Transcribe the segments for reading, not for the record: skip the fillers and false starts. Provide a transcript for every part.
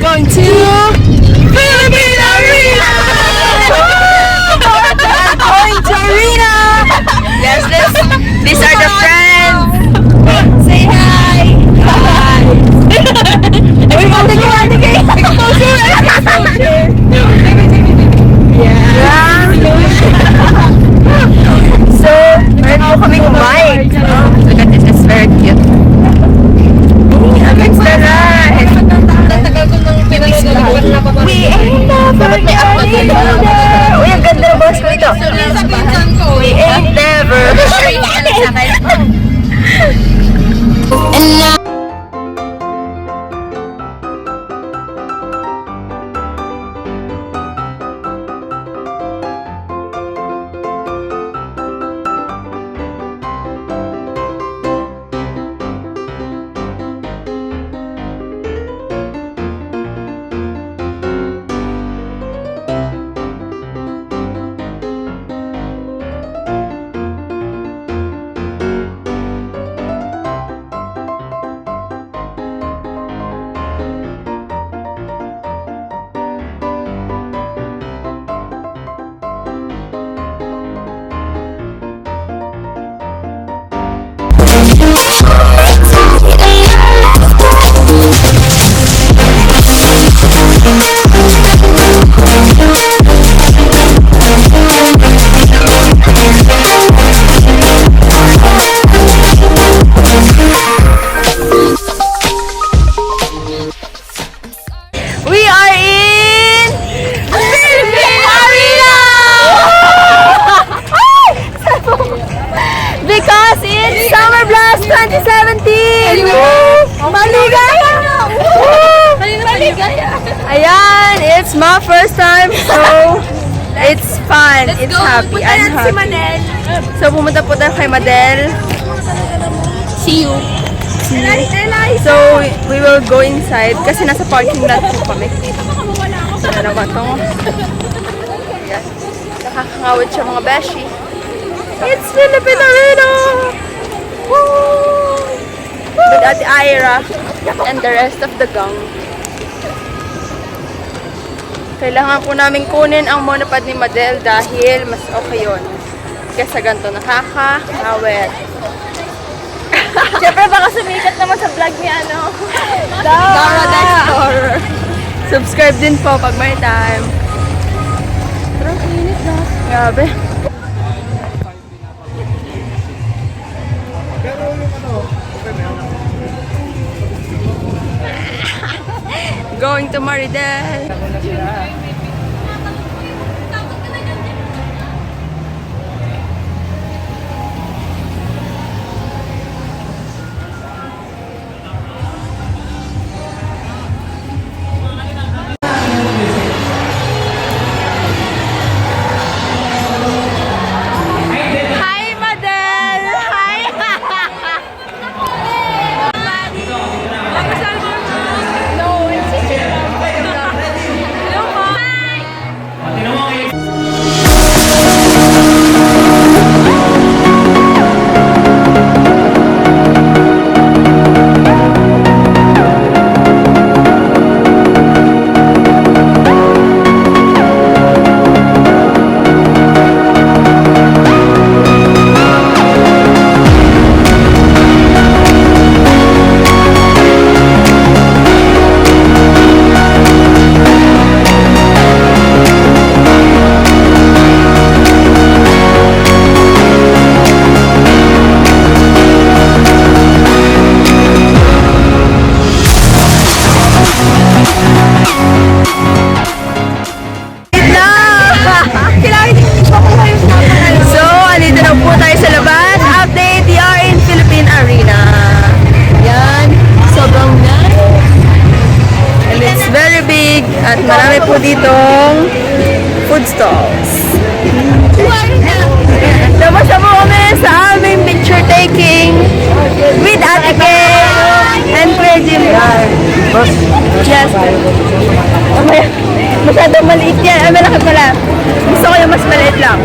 going to Philippine Arena! We're going to Arena! Yes, these are the friends! Say hi! Hi! Uy, matigay! Exposure! Yeah! So, meron po kaming mic. Look at this, it's very cute. Against the right! We ain't never getting. Uy, ang ganda ng boss ko ito. We ain't never. And now ayan, it's my first time, so it's fun, it's happy, I'm happy. So pumunta po tayo kay Madel. See you. So we will go inside kasi nasa parking lot po kami. Ano ba ito? Ayan. Nakakangawit siya mga beshi. It's Philippine Arena! Woo! With Ate Ira and the rest of the gang. Kailangan po namin kunin ang monopod ni Madel dahil mas okay yun. Kesa ganito nakakahawet. Siyempre baka sumikat naman sa vlog ni ano. Dara the Explorer. Subscribe din po pag may time. Parang init na. Grabe. Going to Maridel. At marami po ditong food stalls. Namasa mo kami sa aming picture taking with Ate Kay and Kuya Jim. Yes. Masyadong maliit yan. Ay, malaki pala. Gusto ko yung mas maliit lang.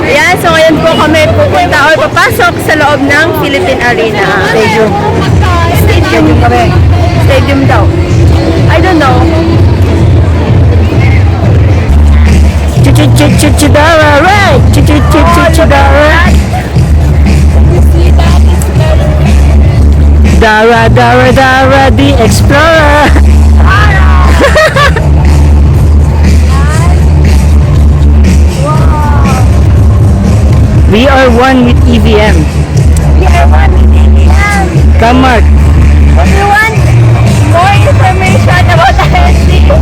Ayan, so ngayon po kami pupunta o papasok sa loob ng Philippine Arena. Stadium. Stadium daw. Ay, don't know. Chidara, right? Chidara. Dara, the explorer. We are one with EVM. We are one with EVM. Come, Mark. If you want more information about INC,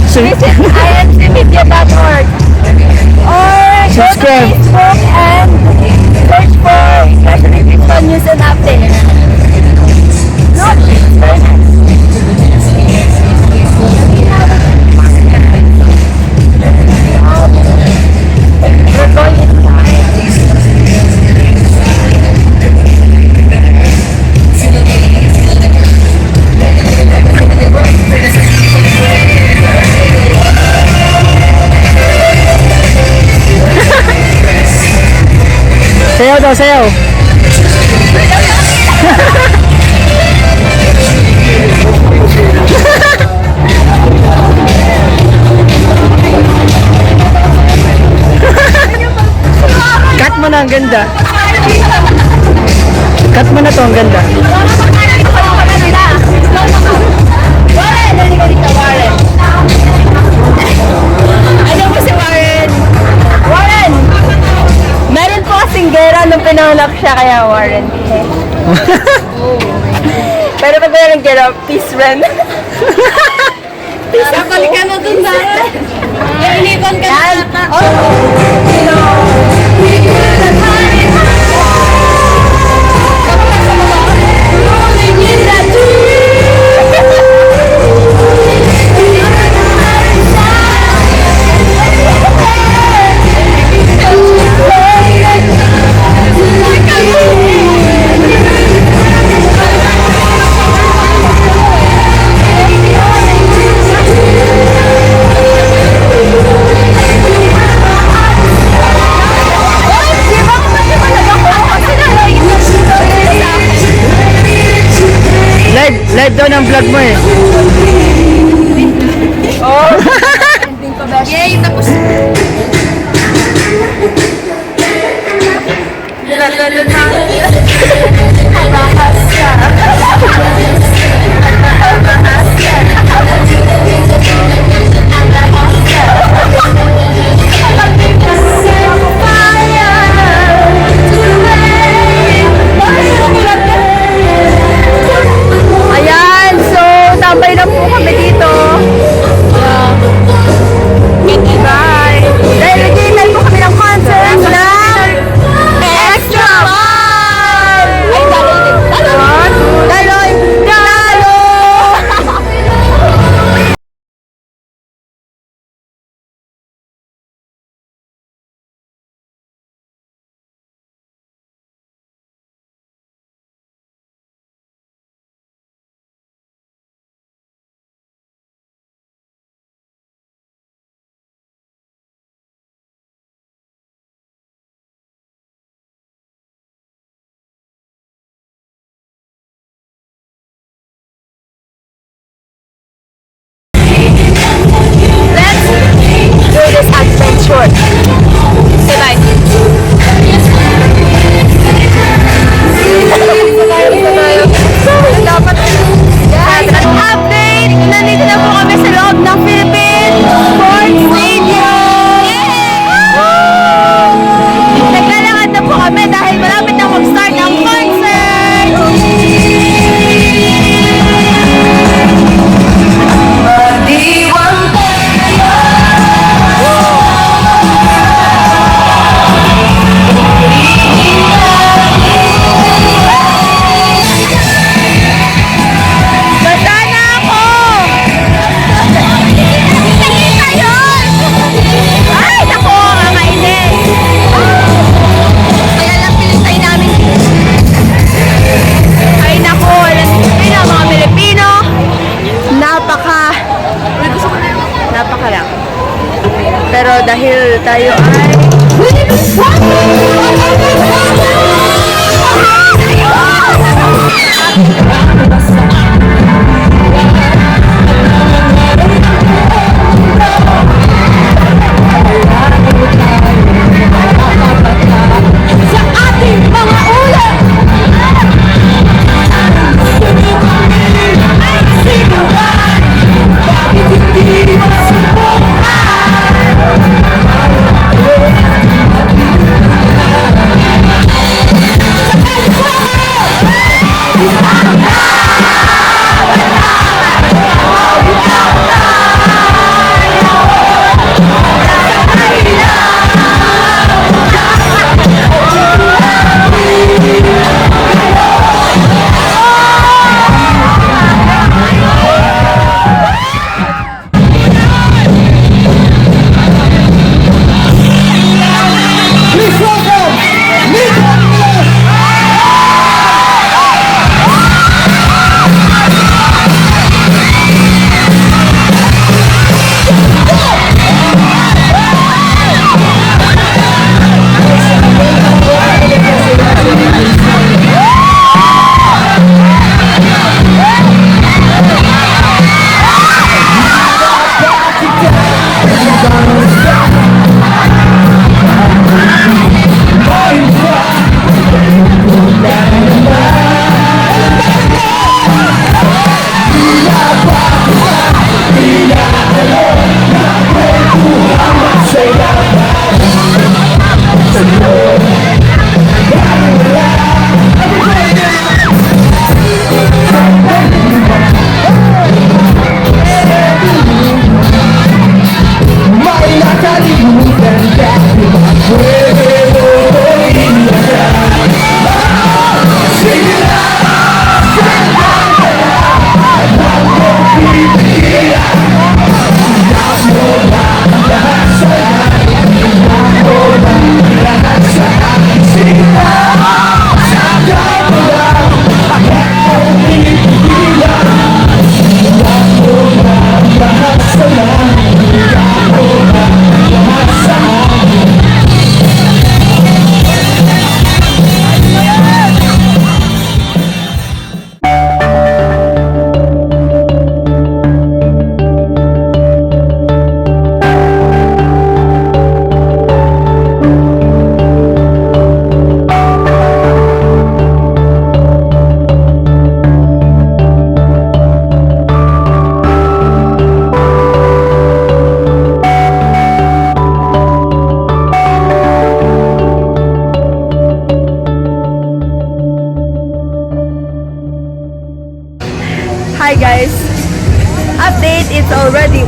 So, visit incmedia.org or go to Subscribe. Facebook and search for Treasury People News and Updates. No, it's very nice. We're going inside. sayaw daw, sayaw. Cut mo na, ang ganda. Cut mo na to, ang ganda. Warren! Nalika dito, Warren. Ano mo si Warren? Warren! Meron po kasing gera nung pinanganak siya, kaya Warren. Pero pag meron gera, peace friend. Peace ako. Balik ka na dun, Warren. Iniwan ka na. Live daw ng vlog mo eh. Oh! Yay! Tapos... Habahas ka. Habahas ka. Ayan, so tambay na po kami dito. Bye! Dahil nag-iinay po kami ng concert ng Extra Ball! Ay, daloy! Daloy! Let's do this adventure. Say bye. Dapat update! Nandito na po kami sa loob ng Philippine Sports Stadium! Naglalakad na po kami dahil malapit na mag-start ang concert! Basta na ako! Nakita yun! Ay, naku! Kakainis! Kaya lang pinintay namin. Ay, naku! Alam niyo mga Pilipino. Napaka lang. Pero dahil tayo ay... Hi guys. Update, it's already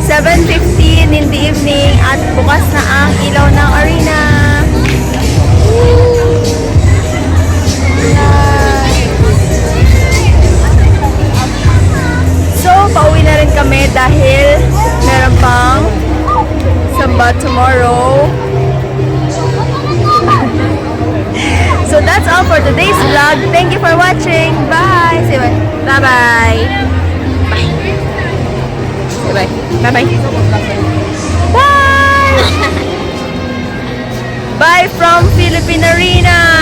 7:15 in the evening at bukas na ang ilaw ng arena. So, pauwi na rin kami dahil meron pang samba tomorrow. So that's all for today's vlog. Thank you for watching. Bye. Say bye. Bye-bye. Bye. Say bye. Bye-bye. Bye. Bye from Philippine Arena.